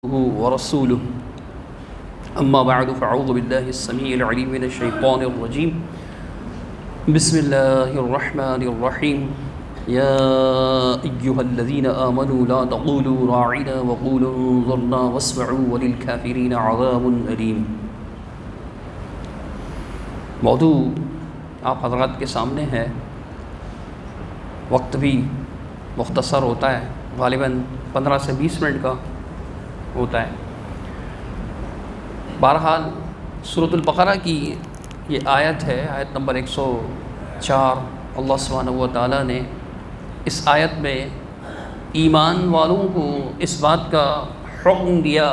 ورسوله أما بعد فأعوذ بالله السميع العليم من الشيطان الرجيم بسم الله الرحمن الرحيم يا أيها الذين آمنوا لا تقولوا راعنا وقولوا انظرنا واسمعوا وللكافرين عذاب أليم۔ موضوع آپ حضرات کے سامنے ہے، وقت بھی مختصر ہوتا ہے، غالباً 15 سے 20 منٹ کا ہوتا ہے۔ بہرحال سورۃ البقرہ کی یہ آیت ہے، آیت نمبر 104۔ اللہ سبحانہ و تعالیٰ نے اس آیت میں ایمان والوں کو اس بات کا حکم دیا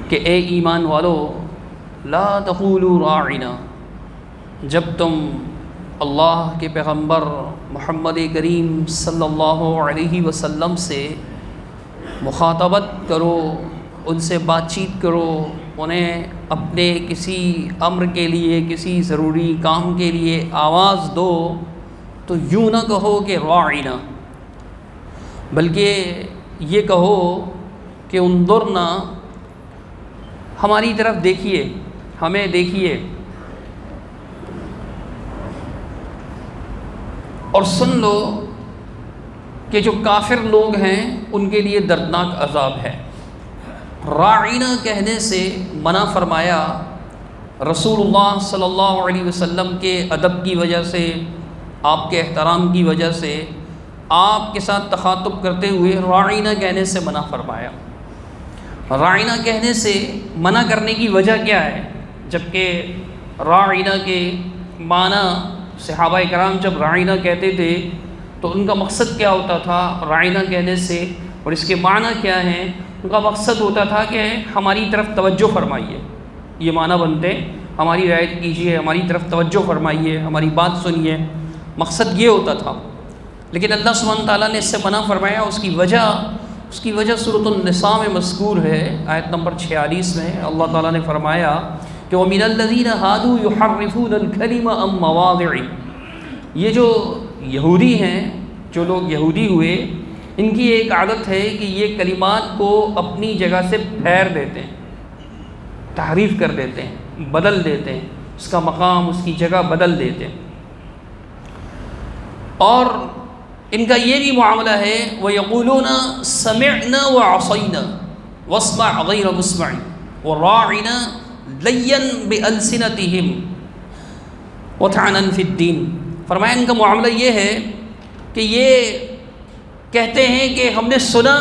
کہ اے ایمان والو لا تقولوا راعنا، جب تم اللہ کے پیغمبر محمد کریم صلی اللہ علیہ وسلم سے مخاطبت کرو، ان سے بات چیت کرو، انہیں اپنے کسی امر کے لیے، کسی ضروری کام کے لیے آواز دو، تو یوں نہ کہو کہ راعنا، بلکہ یہ کہو کہ انظرنا، ہماری طرف دیکھیے، ہمیں دیکھیے اور سن لو کہ جو کافر لوگ ہیں ان کے لیے دردناک عذاب ہے۔ راعینا کہنے سے منع فرمایا، رسول اللہ صلی اللہ علیہ وسلم کے ادب کی وجہ سے، آپ کے احترام کی وجہ سے، آپ کے ساتھ تخاطب کرتے ہوئے راعینا کہنے سے منع فرمایا۔ راعینا کہنے سے منع کرنے کی وجہ کیا ہے؟ جبکہ راعینا کے معنی صحابہ کرام جب راعینا کہتے تھے تو ان کا مقصد کیا ہوتا تھا راعینا کہنے سے، اور اس کے معنی کیا ہیں؟ ان کا مقصد ہوتا تھا کہ ہماری طرف توجہ فرمائیے، یہ معنی بنتے، ہماری رعایت کیجیے، ہماری طرف توجہ فرمائیے، ہماری بات سنیے، مقصد یہ ہوتا تھا۔ لیکن اللہ سبحانہ تعالیٰ نے اس سے منع فرمایا۔ اس کی وجہ سورۃ النساء میں مذکور ہے، آیت نمبر 46 میں اللہ تعالیٰ نے فرمایا کہ وَمِنَ الَّذِينَ هَادُوا يُحَرِّفُونَ الْكَلِمَ عَن مَّوَاضِعِهِ، یہ جو یہودی ہیں، جو لوگ یہودی ہوئے، ان کی ایک عادت ہے کہ یہ کلمات کو اپنی جگہ سے پھیر دیتے ہیں، تحریف کر دیتے ہیں، بدل دیتے ہیں، اس کا مقام، اس کی جگہ بدل دیتے ہیں۔ اور ان کا یہ بھی معاملہ ہے وَيَقُولُونَ سَمِعْنَا وَعَصَيْنَا وَاسْمَعْ غَيْرَ مُسْمَعٍ وَرَاعِنَا لَيًّا بِأَلْسِنَتِهِمْ وَطَعْنًا فِي الدِّينِ۔ فرمایا ان کا معاملہ یہ ہے کہ یہ کہتے ہیں کہ ہم نے سنا،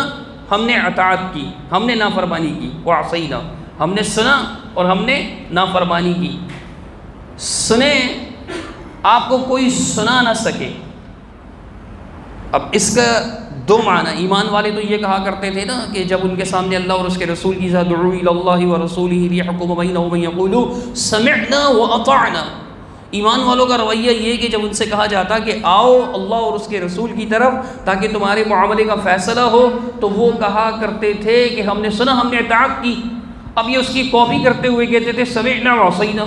ہم نے اطاعت کی، ہم نے نافرمانی کی، وَعَصَيْنَا، ہم نے سنا اور ہم نے نافرمانی کی۔ سنیں، آپ کو کوئی سنا نہ سکے۔ اب اس کا دو معنی، ایمان والے تو یہ کہا کرتے تھے نا کہ جب ان کے سامنے اللہ اور اس کے رسول کی ذات دعوا الی اللہ ورسولہ لیحکم بینہم یقولوا سمعنا واطعنا، ایمان والوں کا رویہ یہ کہ جب ان سے کہا جاتا کہ آؤ اللہ اور اس کے رسول کی طرف تاکہ تمہارے معاملے کا فیصلہ ہو، تو وہ کہا کرتے تھے کہ ہم نے سنا، ہم نے اطاعت کی۔ اب یہ اس کی کاپی کرتے ہوئے کہتے تھے سمعنا وعصینا،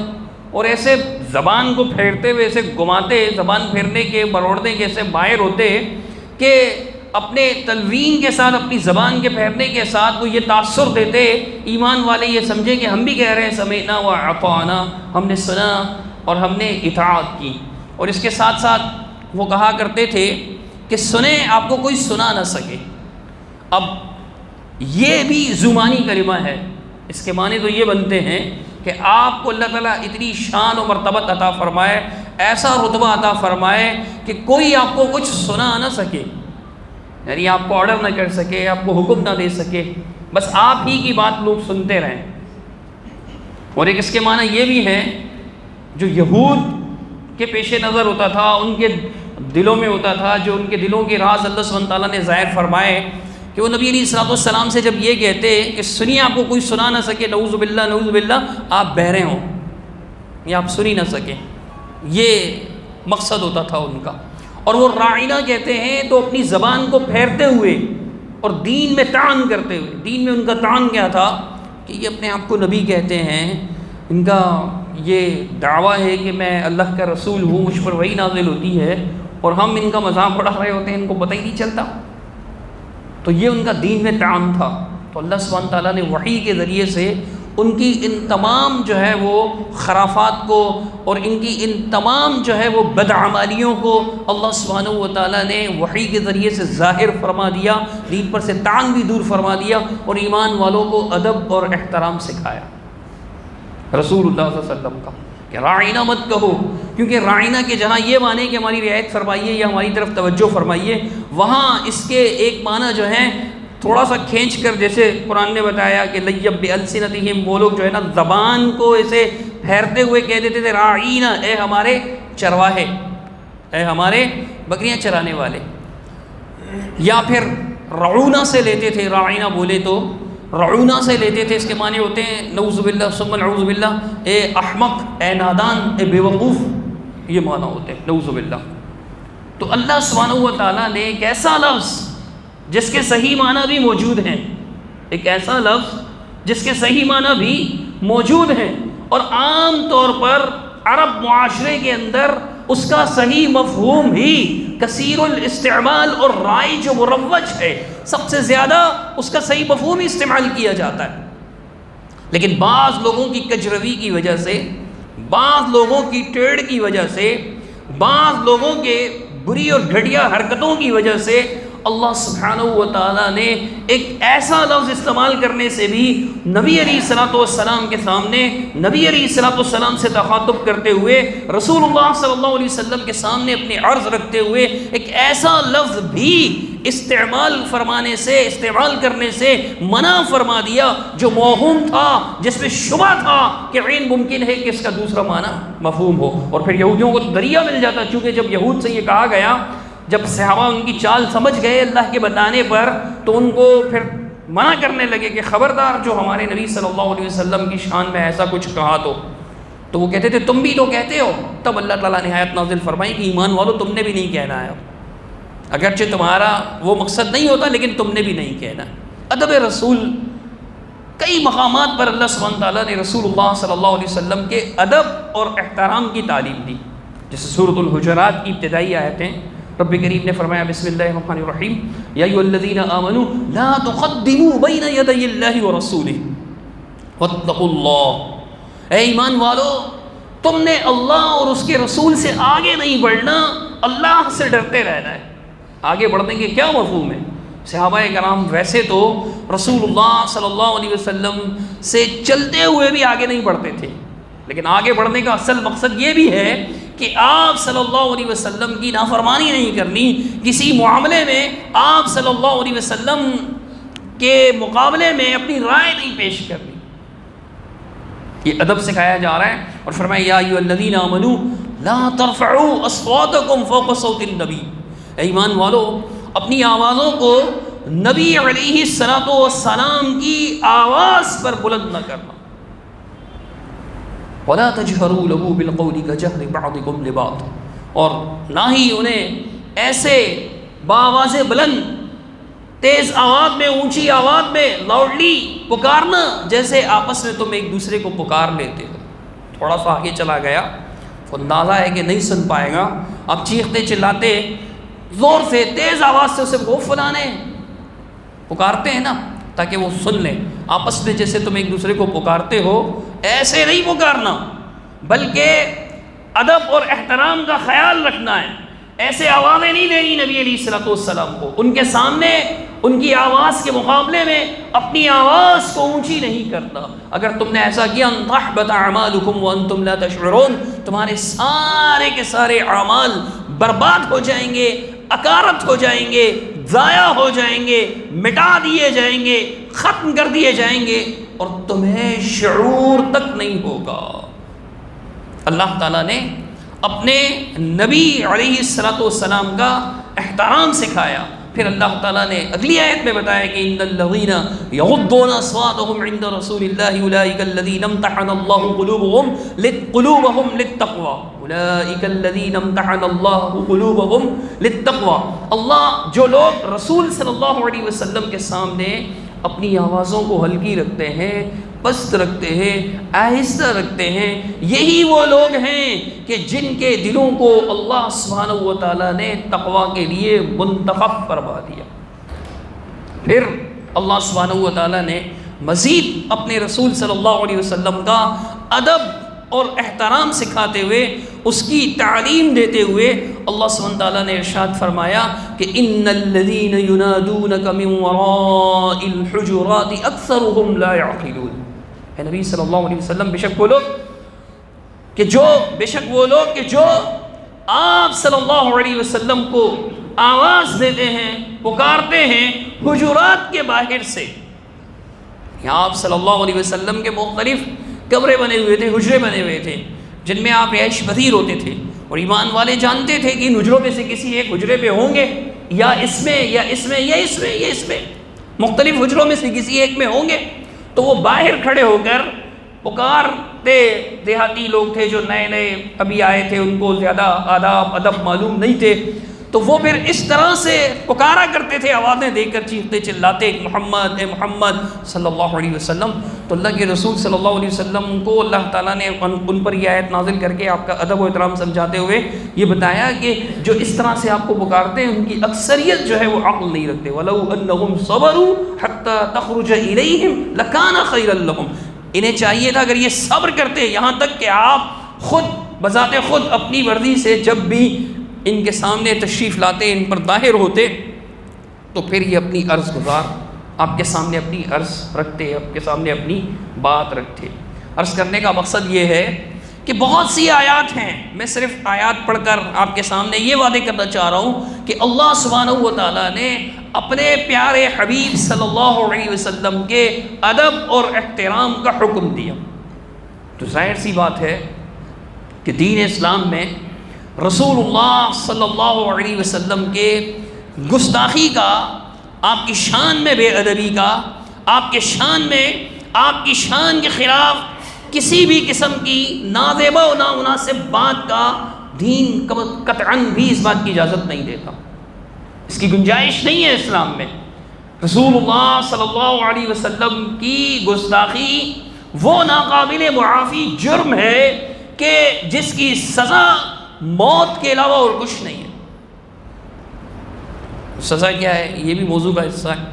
اور ایسے زبان کو پھیرتے ہوئے، ایسے گھماتے، زبان پھیرنے کے، مروڑنے کے ایسے ماہر ہوتے کہ اپنے تلوین کے ساتھ، اپنی زبان کے پھیرنے کے ساتھ وہ یہ تاثر دیتے، ایمان والے یہ سمجھے کہ ہم بھی کہہ رہے ہیں سمعنا واطعنا، ہم نے سنا اور ہم نے اطاعت کی۔ اور اس کے ساتھ ساتھ وہ کہا کرتے تھے کہ سنیں، آپ کو کوئی سنا نہ سکے۔ اب یہ بھی زمانی کلمہ ہے، اس کے معنی تو یہ بنتے ہیں کہ آپ کو اللہ تعالیٰ اتنی شان و مرتبت عطا فرمائے، ایسا رتبہ عطا فرمائے کہ کوئی آپ کو کچھ سنا نہ سکے، یعنی آپ کو آرڈر نہ کر سکے، آپ کو حکم نہ دے سکے، بس آپ ہی کی بات لوگ سنتے رہیں۔ اور ایک اس کے معنی یہ بھی ہے، جو یہود کے پیش نظر ہوتا تھا، ان کے دلوں میں ہوتا تھا، جو ان کے دلوں کے راز اللہ سبحانہ تعالیٰ نے ظاہر فرمائے، کہ وہ نبی علیہ الصلوۃ والسلام سے جب یہ کہتے کہ سنیے، آپ کو کوئی سنا نہ سکے، نعوذ باللہ نعوذ باللہ، آپ بہرے ہوں یا آپ سنی نہ سکیں، یہ مقصد ہوتا تھا ان کا۔ اور وہ راعینا کہتے ہیں تو اپنی زبان کو پھیرتے ہوئے اور دین میں طعن کرتے ہوئے۔ دین میں ان کا طعن کیا تھا کہ یہ اپنے آپ کو نبی کہتے ہیں، ان کا یہ دعویٰ ہے کہ میں اللہ کا رسول ہوں، مجھ پر وحی نازل ہوتی ہے، اور ہم ان کا مذاق اڑا رہے ہوتے ہیں، ان کو پتہ ہی نہیں چلتا۔ تو یہ ان کا دین میں طعن تھا۔ تو اللہ سبحانہ تعالیٰ نے وحی کے ذریعے سے ان کی ان تمام جو ہے وہ خرافات کو اور ان کی ان تمام جو ہے وہ بدعمالیوں کو اللہ سبحانہ و تعالیٰ نے وحی کے ذریعے سے ظاہر فرما دیا، دین پر سے طعن بھی دور فرما دیا، اور ایمان والوں کو ادب اور احترام سکھایا رسول اللہ صلی اللہ علیہ وسلم کا کہ راعینا مت کہو، کیونکہ راعینا کے جہاں یہ معنی کہ ہماری رعایت فرمائیے یا ہماری طرف توجہ فرمائیے، وہاں اس کے ایک معنی جو ہے تھوڑا سا کھینچ کر، جیسے قرآن نے بتایا کہ لیب بِأَلْسِنَتِهِمْ، وہ لوگ جو ہے نا زبان کو ایسے پھیرتے ہوئے کہہ دیتے تھے راعینا، اے ہمارے چرواہے، اے ہمارے بکریاں چرانے والے، یا پھر رعونا سے لیتے تھے، راعینا بولے تو رعونا سے لیتے تھے، اس کے معنی ہوتے ہیں نعوذ باللہ ثم نعوذ باللہ، اے احمق، اے نادان، اے بے وقوف، یہ معنی ہوتے ہیں نعوذ باللہ۔ تو اللہ سبحانہ و تعالیٰ نے ایک ایسا لفظ جس کے صحیح معنی بھی موجود ہیں، ایک ایسا لفظ جس کے صحیح معنی بھی موجود ہیں، اور عام طور پر عرب معاشرے کے اندر اس کا صحیح مفہوم ہی کثیر الاستعمال اور رائج و مروج ہے، سب سے زیادہ اس کا صحیح مفہوم ہی استعمال کیا جاتا ہے، لیکن بعض لوگوں کی کجروی کی وجہ سے، بعض لوگوں کی ٹیڑھ کی وجہ سے، بعض لوگوں کے بری اور گھٹیا حرکتوں کی وجہ سے اللہ سبحانہ و تعالیٰ نے ایک ایسا لفظ استعمال کرنے سے بھی نبی علیہ الصلوۃ والسلام کے سامنے، نبی علیہ الصلوۃ والسلام سے تخاطب کرتے ہوئے، رسول اللہ صلی اللہ علیہ وسلم کے سامنے اپنی عرض رکھتے ہوئے ایک ایسا لفظ بھی استعمال کرنے سے منع فرما دیا جو موہوم تھا، جس میں شبہ تھا کہ عین ممکن ہے کہ اس کا دوسرا معنی مفہوم ہو، اور پھر یہودیوں کو دریا مل جاتا، چونکہ جب یہود سے یہ کہا گیا، جب صحابہ ان کی چال سمجھ گئے اللہ کے بتانے پر، تو ان کو پھر منع کرنے لگے کہ خبردار جو ہمارے نبی صلی اللہ علیہ وسلم کی شان میں ایسا کچھ کہا تو وہ کہتے تھے تم بھی تو کہتے ہو، تب اللہ تعالیٰ نے آیت نازل فرمائی کہ ایمان والو تم نے بھی نہیں کہنا ہے، اگرچہ تمہارا وہ مقصد نہیں ہوتا لیکن تم نے بھی نہیں کہنا۔ ادب رسول، کئی مقامات پر اللہ سبحانہ تعالیٰ نے رسول اللہ صلی اللہ علیہ وسلم کے ادب اور احترام کی تعلیم دی، جیسے سورۃ الحجرات کی ابتدائی آیتیں رب کریم نے فرمایا بسم اللہ الرحمن الرحیم یا ایھا الذین آمنوا لا تقدموا بین یدی اللہ ورسولہ واتقوا اللہ، اے ایمان والو تم نے اللہ اور اس کے رسول سے آگے نہیں بڑھنا، اللہ سے ڈرتے رہنا ہے۔ آگے بڑھنے کے کیا مفہوم ہے؟ صحابہ کرام ویسے تو رسول اللہ صلی اللہ علیہ وسلم سے چلتے ہوئے بھی آگے نہیں بڑھتے تھے، لیکن آگے بڑھنے کا اصل مقصد یہ بھی ہے کہ آپ صلی اللہ علیہ وسلم کی نافرمانی نہیں کرنی، کسی معاملے میں آپ صلی اللہ علیہ وسلم کے مقابلے میں اپنی رائے نہیں پیش کرنی، یہ ادب سکھایا جا رہا ہے۔ اور فرمایا یا ایھا الذین آمنوا لا ترفعوا اصواتکم فوق صوت النبی، اے ایمان والو اپنی آوازوں کو نبی علیہ الصلوۃ والسلام کی آواز پر بلند نہ کرنا، وَلَا تَجْهَرُوا لَهُ بِالْقَوْلِ كَجَهْرِ بَعْضِكُمْ لِبَعْضٍ، اور نہ ہی انہیں ایسے بآواز بلند، تیز آواز میں، اونچی آواز میں، لاؤڈلی پکارنا جیسے آپس میں تم ایک دوسرے کو پکار لیتے ہو۔ تھوڑا سا آگے چلا گیا، اندازہ ہے کہ نہیں سن پائے گا، اب چیختے چلاتے زور سے تیز آواز سے اسے وہ فلانے پکارتے ہیں نا تاکہ وہ سن لیں، آپس میں جیسے تم ایک دوسرے کو پکارتے ہو ایسے نہیں پکارنا، بلکہ ادب اور احترام کا خیال رکھنا ہے، ایسے آوازیں نہیں دینی نبی علیہ الصلوۃ والسلام کو، ان کے سامنے ان کی آواز کے مقابلے میں اپنی آواز کو اونچی نہیں کرنا، اگر تم نے ایسا کیا تحبط اعمالکم وانتم لا تشعرون، تمہارے سارے کے سارے اعمال برباد ہو جائیں گے، اکارت ہو جائیں گے، ضائع ہو جائیں گے، مٹا دیے جائیں گے، ختم کر دیے جائیں گے، اور تمہیں شعور تک نہیں ہوگا۔ اللہ تعالیٰ نے اپنے نبی علیہ الصلوۃ والسلام کا احترام سکھایا، پھر اللہ تعالیٰ نے اگلی آیت میں بتایا کہ ان الذین یغضون اصواتهم عند رسول اللہ اولئک الذین امتحن اللہ قلوبهم للتقوی، اولئک الذین امتحن اللہ قلوبهم للتقوی، اللہ جو لوگ رسول صلی اللہ علیہ وسلم کے سامنے اپنی آوازوں کو ہلکی رکھتے ہیں، پست رکھتے ہیں، آہستہ رکھتے ہیں، یہی وہ لوگ ہیں کہ جن کے دلوں کو اللہ سبحانہ و تعالیٰ نے تقوی کے لیے منتخب فرما دیا۔ پھر اللہ سبحانہ و تعالیٰ نے مزید اپنے رسول صلی اللہ علیہ وسلم کا ادب اور احترام سکھاتے ہوئے، اس کی تعلیم دیتے ہوئے اللہ سبحانہ و تعالیٰ نے ارشاد فرمایا کہ ان الذین ینادونک من وراء الحجرات اکثرهم لا يعقلون۔ اے نبی صلی اللہ علیہ وسلم، بے شک وہ لوگ کہ جو آپ صلی اللہ علیہ وسلم کو آواز دیتے ہیں، پکارتے ہیں حجرات کے باہر سے۔ یہاں آپ صلی اللہ علیہ وسلم کے مختلف کمرے بنے ہوئے تھے، حجرے بنے ہوئے تھے جن میں آپ رہائش پذیر ہوتے تھے، اور ایمان والے جانتے تھے کہ ان حجروں میں سے کسی ایک حجرے پہ ہوں گے، یا اس میں یا اس میں یا اس میں یا اس میں، مختلف حجروں میں سے کسی ایک میں ہوں گے۔ تو وہ باہر کھڑے ہو کر پکارتے، دیہاتی لوگ تھے جو نئے نئے ابھی آئے تھے، ان کو زیادہ آداب ادب معلوم نہیں تھے، تو وہ پھر اس طرح سے پکارا کرتے تھے، آوازیں دے کر چیختے چلاتے محمد اے محمد صلی اللہ علیہ وسلم۔ تو اللہ کے رسول صلی اللہ علیہ وسلم کو اللہ تعالیٰ نے ان پر یہ آیت نازل کر کے آپ کا ادب و احترام سمجھاتے ہوئے یہ بتایا کہ جو اس طرح سے آپ کو پکارتے ہیں ان کی اکثریت جو ہے وہ عقل نہیں رکھتے۔ وَلَوْ أَنَّهُمْ صَبَرُوا حَتَّى تَخْرُجَ إِلَيْهِمْ لَكَانَ خَيْرًا لَهُمْ۔ انہیں چاہیے تھا اگر یہ صبر کرتے یہاں تک کہ آپ خود بذات خود اپنی مرضی سے جب بھی ان کے سامنے تشریف لاتے، ان پر ظاہر ہوتے، تو پھر یہ اپنی عرض گزار آپ کے سامنے اپنی عرض رکھتے، آپ کے سامنے اپنی بات رکھتے۔ عرض کرنے کا مقصد یہ ہے کہ بہت سی آیات ہیں، میں صرف آیات پڑھ کر آپ کے سامنے یہ وعدے کرنا چاہ رہا ہوں کہ اللہ سبحانہ و تعالیٰ نے اپنے پیارے حبیب صلی اللہ علیہ وسلم کے ادب اور احترام کا حکم دیا۔ تو ظاہر سی بات ہے کہ دین اسلام میں رسول اللہ صلی اللہ علیہ وسلم کے گستاخی کا، آپ کی شان میں بے ادبی کا، آپ کی شان کے خلاف کسی بھی قسم کی نازیبا و نامناسب بات کا دین قطعاً بھی اس بات کی اجازت نہیں دیتا، اس کی گنجائش نہیں ہے اسلام میں۔ رسول اللہ صلی اللہ علیہ وسلم کی گستاخی وہ ناقابل معافی جرم ہے کہ جس کی سزا موت کے علاوہ اور کچھ نہیں ہے۔ سزا کیا ہے یہ بھی موضوع کا حصہ ہے،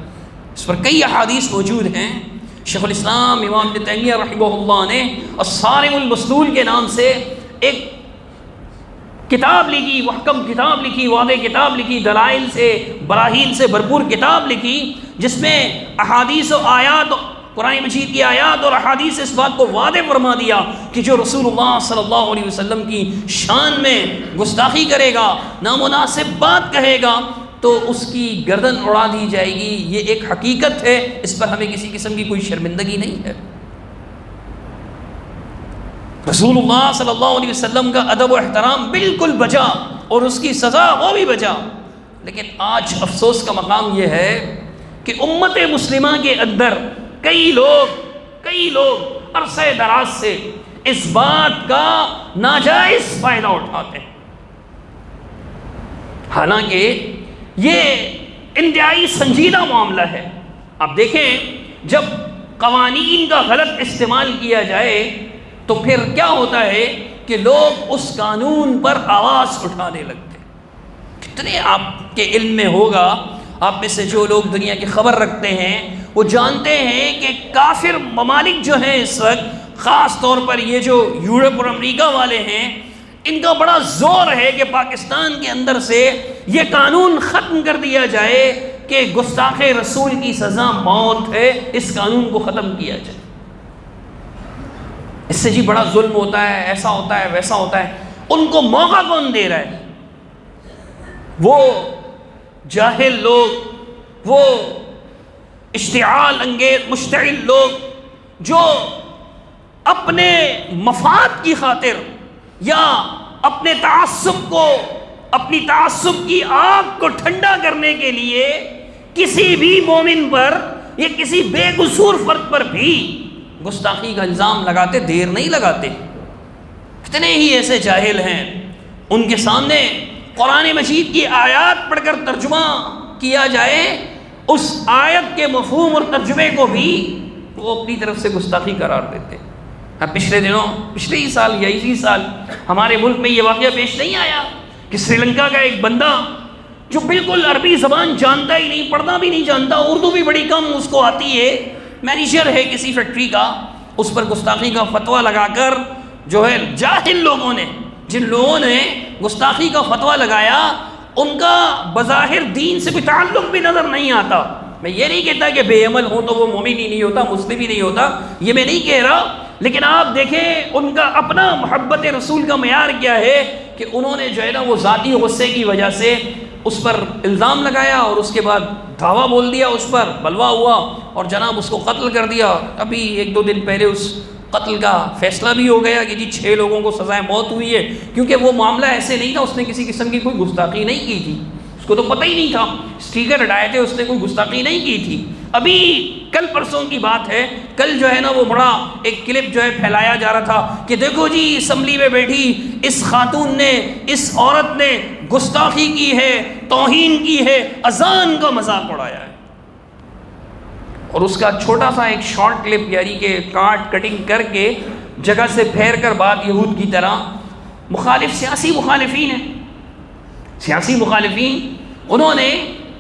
اس پر کئی احادیث موجود ہیں۔ شیخ الاسلام امام ابن تیمیہ رحمہ اللہ نے الصارم المسلول کے نام سے ایک کتاب لکھی، محکم کتاب لکھی، واضح کتاب لکھی، دلائل سے براہین سے بھرپور کتاب لکھی، جس میں احادیث و آیات، قرآن مجید کی آیات اور احادیث اس بات کو واضح فرما دیا کہ جو رسول اللہ صلی اللہ علیہ وسلم کی شان میں گستاخی کرے گا، نامناسب بات کہے گا، تو اس کی گردن اڑا دی جائے گی۔ یہ ایک حقیقت ہے، اس پر ہمیں کسی قسم کی کوئی شرمندگی نہیں ہے۔ رسول اللہ صلی اللہ علیہ وسلم کا ادب و احترام بالکل بجا اور اس کی سزا وہ بھی بجا۔ لیکن آج افسوس کا مقام یہ ہے کہ امت مسلمہ کے اندر کئی لوگ عرصہ دراز سے اس بات کا ناجائز فائدہ اٹھاتے ہیں، حالانکہ یہ انتہائی سنجیدہ معاملہ ہے۔ اب دیکھیں جب قوانین کا غلط استعمال کیا جائے تو پھر کیا ہوتا ہے کہ لوگ اس قانون پر آواز اٹھانے لگتے ہیں۔ کتنے آپ کے علم میں ہوگا، آپ میں سے جو لوگ دنیا کی خبر رکھتے ہیں وہ جانتے ہیں کہ کافر ممالک جو ہیں اس وقت، خاص طور پر یہ جو یورپ اور امریکہ والے ہیں، ان کا بڑا زور ہے کہ پاکستان کے اندر سے یہ قانون ختم کر دیا جائے کہ گستاخ رسول کی سزا موت ہے، اس قانون کو ختم کیا جائے۔ اس سے جی بڑا ظلم ہوتا ہے، ایسا ہوتا ہے، ویسا ہوتا ہے۔ ان کو موقع کون دے رہا ہے؟ وہ جاہل لوگ، وہ اشتعال انگیز مشتعل لوگ جو اپنے مفاد کی خاطر یا اپنے اپنی تعصب کی آگ کو ٹھنڈا کرنے کے لیے کسی بھی مومن پر یا کسی بے قصور فرد پر بھی گستاخی کا الزام لگاتے، دیر نہیں لگاتے۔ اتنے ہی ایسے جاہل ہیں، ان کے سامنے قرآن مجید کی آیات پڑھ کر ترجمہ کیا جائے، اس آیت کے مفہوم اور ترجمے کو بھی وہ اپنی طرف سے گستاخی قرار دیتے۔ پچھلے ہی سال یا اسی سال ہمارے ملک میں یہ واقعہ پیش نہیں آیا کہ سری لنکا کا ایک بندہ جو بالکل عربی زبان جانتا ہی نہیں، پڑھنا بھی نہیں جانتا، اردو بھی بڑی کم اس کو آتی ہے، مینیجر ہے کسی فیکٹری کا، اس پر گستاخی کا فتویٰ لگا کر جو ہے جاہل لوگوں نے، جن لوگوں نے گستاخی کا فتویٰ لگایا، ان کا بظاہر دین سے کوئی تعلق بھی نظر نہیں آتا۔ میں یہ نہیں کہتا کہ بے عمل ہو تو وہ مومن ہی نہیں ہوتا، مسلم ہی نہیں ہوتا، یہ میں نہیں کہہ رہا، لیکن آپ دیکھیں ان کا اپنا محبت رسول کا معیار کیا ہے کہ انہوں نے جو ہے نا وہ ذاتی غصے کی وجہ سے اس پر الزام لگایا اور اس کے بعد دعویٰ بول دیا، اس پر بلوا ہوا اور جناب اس کو قتل کر دیا۔ ابھی 1-2 دن پہلے اس قتل کا فیصلہ بھی ہو گیا کہ جی 6 لوگوں کو سزائے موت ہوئی ہے، کیونکہ وہ معاملہ ایسے نہیں تھا، اس نے کسی قسم کی کوئی گستاخی نہیں کی تھی، اس کو تو پتہ ہی نہیں تھا، اسٹیکر ہٹائے تھے، اس نے کوئی گستاخی نہیں کی تھی۔ ابھی کل پرسوں کی بات ہے، کل جو ہے نا وہ بڑا ایک کلپ جو ہے پھیلایا جا رہا تھا کہ دیکھو جی اسمبلی میں بیٹھی اس خاتون نے، اس عورت نے گستاخی کی ہے، توہین کی ہے، اذان کا مذاق اڑایا ہے، اور اس کا چھوٹا سا ایک شارٹ کلپ یعنی کہ کٹنگ کر کے جگہ سے پھیر کر بات یہود کی طرح مخالف سیاسی مخالفین ہیں، سیاسی مخالفین، انہوں نے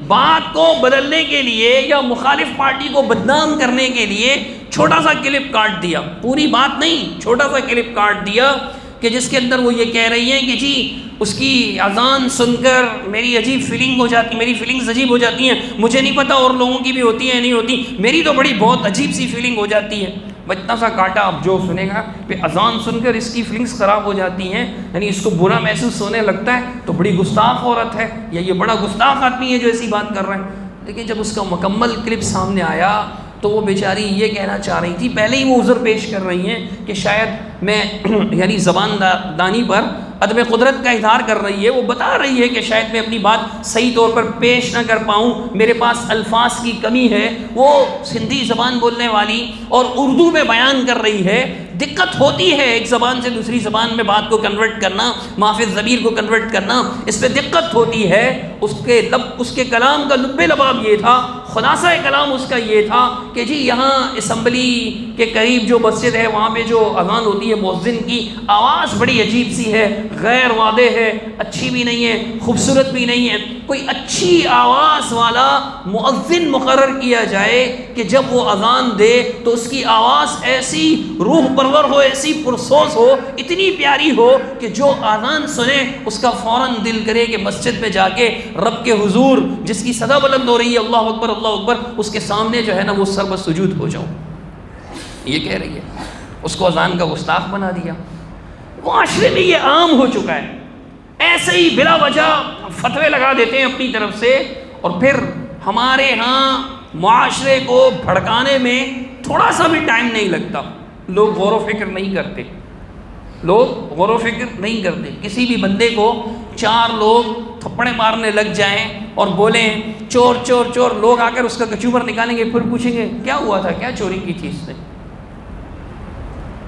بات کو بدلنے کے لیے یا مخالف پارٹی کو بدنام کرنے کے لیے چھوٹا سا کلپ کاٹ دیا، پوری بات نہیں، چھوٹا سا کلپ کاٹ دیا کہ جس کے اندر وہ یہ کہہ رہی ہیں کہ جی اس کی اذان سن کر میری عجیب فیلنگ ہو جاتی، میری فیلنگز عجیب ہو جاتی ہیں، مجھے نہیں پتہ اور لوگوں کی بھی ہوتی ہیں نہیں ہوتی، میری تو بڑی بہت عجیب سی فیلنگ ہو جاتی ہے۔ اتنا سا کاٹا، اب جو سنے گا کہ اذان سن کر اس کی فیلنگز خراب ہو جاتی ہیں، یعنی اس کو برا محسوس ہونے لگتا ہے، تو بڑی گستاخ عورت ہے یا یہ بڑا گستاخ آدمی ہے جو ایسی بات کر رہے ہیں۔ لیکن جب اس کا مکمل کلپ سامنے آیا تو وہ بیچاری یہ کہنا چاہ رہی تھی، پہلے ہی وہ عذر پیش کر رہی ہیں کہ شاید میں یعنی زبان دانی پر عدم قدرت کا اظہار کر رہی ہے، وہ بتا رہی ہے کہ شاید میں اپنی بات صحیح طور پر پیش نہ کر پاؤں، میرے پاس الفاظ کی کمی ہے، وہ سندھی زبان بولنے والی اور اردو میں بیان کر رہی ہے، دقت ہوتی ہے ایک زبان سے دوسری زبان میں بات کو کنورٹ کرنا، محفظ ضمیر کو کنورٹ کرنا، اس پہ دقت ہوتی ہے۔ اس کے کلام کا لب لباب یہ تھا، خلاصہ کلام اس کا یہ تھا کہ جی یہاں اسمبلی کے قریب جو مسجد ہے وہاں پہ جو اذان ہوتی ہے مؤذن کی، آواز بڑی عجیب سی ہے، غیر واضح ہے، اچھی بھی نہیں ہے، خوبصورت بھی نہیں ہے، کوئی اچھی آواز والا مؤذن مقرر کیا جائے کہ جب وہ اذان دے تو اس کی آواز ایسی روح پرور ہو، ایسی پرسوز ہو، اتنی پیاری ہو کہ جو اذان سنے اس کا فوراً دل کرے کہ مسجد میں جا کے رب کے حضور جس کی صدا بلند ہو رہی ہے اللہ اکبر اللہ اکبر، اس کے سامنے جو ہے نا وہ سر بسجود ہو جاؤں۔ یہ کہہ رہی ہے، اس کو اذان کا گستاخ بنا دیا۔ معاشرے میں یہ عام ہو چکا ہے، ایسے ہی بلا وجہ فتوے لگا دیتے ہیں اپنی طرف سے، اور پھر ہمارے ہاں معاشرے کو بھڑکانے میں تھوڑا سا بھی ٹائم نہیں لگتا، لوگ غور و فکر نہیں کرتے، لوگ غور و فکر نہیں کرتے۔ کسی بھی بندے کو 4 لوگ تھپڑے مارنے لگ جائیں اور بولیں چور چور چور، لوگ آ کر اس کا کچوبر نکالیں گے، پھر پوچھیں گے کیا ہوا تھا، کیا چوری کی تھی اس نے،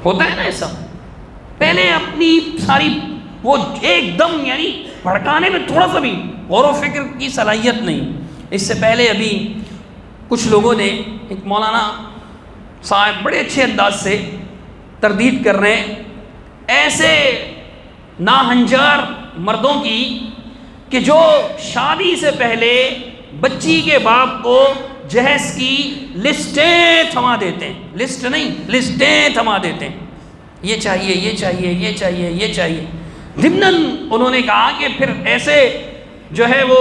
ہوتا ہے نا ایسا۔ پہلے اپنی ساری وہ ایک دم یعنی بھڑکانے میں تھوڑا سا بھی غور و فکر کی صلاحیت نہیں۔ اس سے پہلے ابھی کچھ لوگوں نے، ایک مولانا صاحب بڑے اچھے انداز سے تردید کر رہے ہیں ایسے ناہنجار مردوں کی کہ جو شادی سے پہلے بچی کے باپ کو جہیز کی لسٹیں تھما دیتے ہیں، لسٹ نہیں لسٹیں تھما دیتے ہیں، یہ چاہیے یہ چاہیے یہ چاہیے یہ چاہیے۔ ضمناً انہوں نے کہا کہ پھر ایسے جو ہے وہ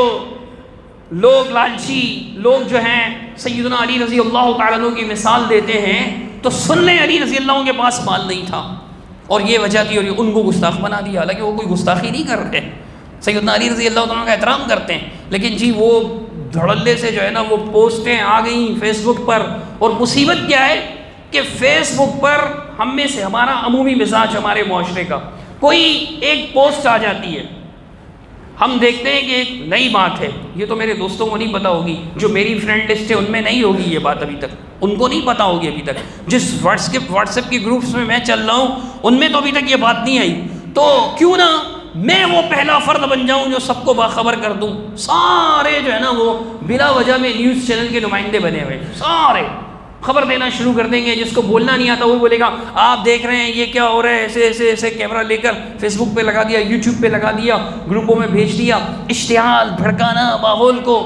لوگ لالچی لوگ جو ہیں سیدنا علی رضی اللہ تعالیٰ عنہ کی مثال دیتے ہیں تو سن لیں علی رضی اللہ عنہ کے پاس مال نہیں تھا اور یہ وجہ تھی، اور ان کو گستاخ بنا دیا، حالانکہ وہ کوئی گستاخی نہیں کر رہے، سیدنا علی رضی اللہ عنہ کا احترام کرتے ہیں، لیکن جی وہ دھڑلے سے جو ہے نا وہ پوسٹیں آ گئیں فیس بک پر، اور مصیبت کیا ہے کہ فیس بک پر ہم میں سے ہمارا عمومی مزاج ہمارے معاشرے کا، کوئی ایک پوسٹ آ جاتی ہے، ہم دیکھتے ہیں کہ ایک نئی بات ہے، یہ تو میرے دوستوں کو نہیں پتہ ہوگی، جو میری فرینڈ لسٹ ہے ان میں نہیں ہوگی یہ بات، ابھی تک ان کو نہیں پتہ ہوگی، ابھی تک جس واٹس ایپ کی گروپس میں چل رہا ہوں ان میں تو ابھی تک یہ بات نہیں آئی، تو کیوں نہ میں وہ پہلا فرد بن جاؤں جو سب کو باخبر کر دوں۔ سارے جو ہے نا وہ بلا وجہ میں نیوز چینل کے نمائندے بنے ہوئے، سارے خبر دینا شروع کر دیں گے. جس کو بولنا نہیں آتا وہ بولے گا آپ دیکھ رہے ہیں یہ کیا ہو رہا ہے, ایسے ایسے ایسے کیمرہ لے کر فیس بک پہ لگا دیا, یوٹیوب پہ لگا دیا, گروپوں میں بھیج دیا, اشتعال بھڑکانا ماحول کو.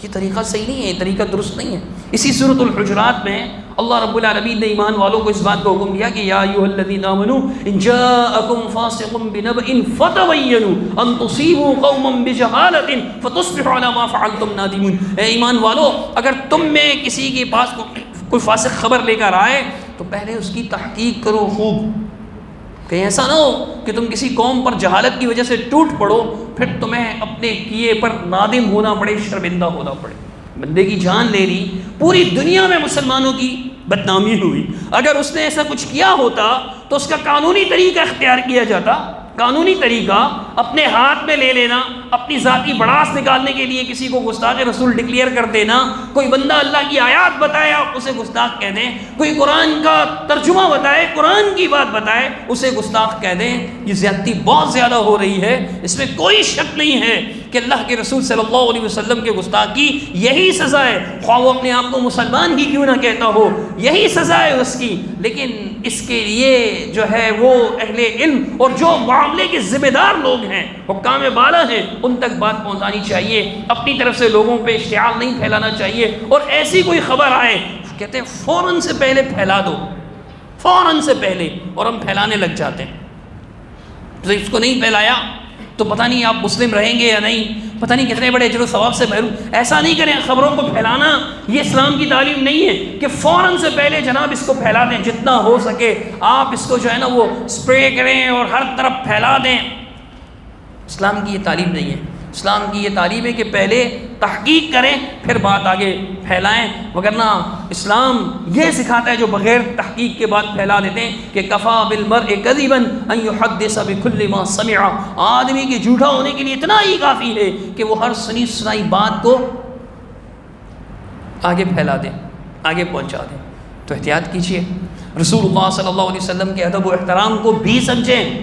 یہ طریقہ صحیح نہیں ہے, یہ طریقہ درست نہیں ہے. اسی سورۃ الحجرات میں اللہ رب العالمین نے ایمان والوں کو اس بات کا حکم دیا کہ یا ایھا الذین آمنوا ان جاءکم فاسق بنبأ فتبینوا ان تصیبوا قوما بجہالۃ فتصبحوا علی ما فعلتم نادمین. اے ایمان والو, اگر تم میں کسی کے پاس کوئی فاسق خبر لے کر آئے تو پہلے اس کی تحقیق کرو خوب. کہیں ایسا نہ ہو کہ تم کسی قوم پر جہالت کی وجہ سے ٹوٹ پڑو, پھر تمہیں اپنے کیے پر نادم ہونا پڑے, شرمندہ ہونا پڑے. بندے کی جان لے لی, پوری دنیا میں مسلمانوں کی بدنامی ہوئی. اگر اس نے ایسا کچھ کیا ہوتا تو اس کا قانونی طریقہ اختیار کیا جاتا. قانونی طریقہ اپنے ہاتھ میں لے لینا, اپنی ذاتی بڑاس نکالنے کے لیے کسی کو گستاخ رسول ڈکلیئر کر دینا. کوئی بندہ اللہ کی آیات بتائے آپ اسے گستاخ کہہ دیں, کوئی قرآن کا ترجمہ بتائے, قرآن کی بات بتائے, اسے گستاخ کہہ دیں. یہ زیادتی بہت زیادہ ہو رہی ہے, اس میں کوئی شک نہیں ہے کہ اللہ کے رسول صلی اللہ علیہ وسلم کے گستاخ کی یہی سزا ہے, خواہ وہ اپنے آپ کو مسلمان ہی کیوں نہ کہتا ہو, یہی سزا ہے اس کی. لیکن اس کے لیے جو ہے وہ اہل علم اور جو معاملے کے ذمہ دار لوگ ہیں, حکام بالا ہیں, ان تک بات پہنچانی چاہیے. اپنی طرف سے لوگوں پہ اشتعال نہیں پھیلانا چاہیے. اور ایسی کوئی خبر آئے کہتے ہیں فوراً سے پہلے پھیلا دو, فوراً سے پہلے, اور ہم پھیلانے لگ جاتے ہیں. تو اس کو نہیں پھیلایا تو پتہ نہیں آپ مسلم رہیں گے یا نہیں, پتہ نہیں کتنے بڑے اجر و ثواب سے محروم. ایسا نہیں کریں. خبروں کو پھیلانا یہ اسلام کی تعلیم نہیں ہے کہ فوراً سے پہلے جناب اس کو پھیلا دیں. جتنا ہو سکے آپ اس کو جو ہے نا وہ اسپرے کریں اور ہر طرف پھیلا دیں. اسلام کی یہ تعلیم نہیں ہے. اسلام کی یہ تعلیم ہے کہ پہلے تحقیق کریں پھر بات آگے پھیلائیں. وگرنہ اسلام یہ سکھاتا ہے جو بغیر تحقیق کے بعد پھیلا دیتے ہیں کہ کفا بالمرء کذبا ان یحدث بکل ما سمع. آدمی کے جھوٹا ہونے کے لیے اتنا ہی کافی ہے کہ وہ ہر سنی سنائی بات کو آگے پھیلا دیں, آگے پہنچا دیں. تو احتیاط کیجیے. رسول اللہ صلی اللہ علیہ وسلم کے ادب و احترام کو بھی سمجھیں.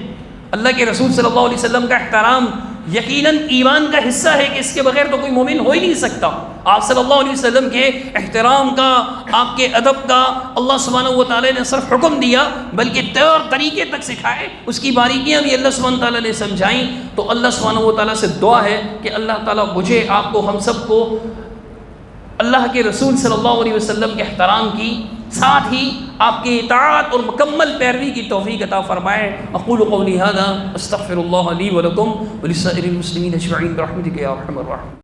اللہ کے رسول صلی اللہ علیہ وسلم کا احترام یقیناً ایمان کا حصہ ہے کہ اس کے بغیر تو کوئی مومن ہو ہی نہیں سکتا. آپ صلی اللہ علیہ وسلم کے احترام کا, آپ کے ادب کا اللہ سبحانہ و تعالیٰ نے صرف حکم دیا بلکہ طور طریقے تک سکھائے, اس کی باریکیاں بھی اللہ سبحانہ و تعالیٰ نے سمجھائیں. تو اللہ سبحانہ و تعالیٰ سے دعا ہے کہ اللہ تعالیٰ مجھے, آپ کو, ہم سب کو اللہ کے رسول صلی اللہ علیہ وسلم کے احترام کی, ساتھ ہی آپ کی اطاعت اور مکمل پیروی کی توفیق عطا فرمائے. اقول قولی ھذا استغفر اللہ لی ولکم ولسائر المسلمین اجمعین برحمتک یا ارحم الراحمین.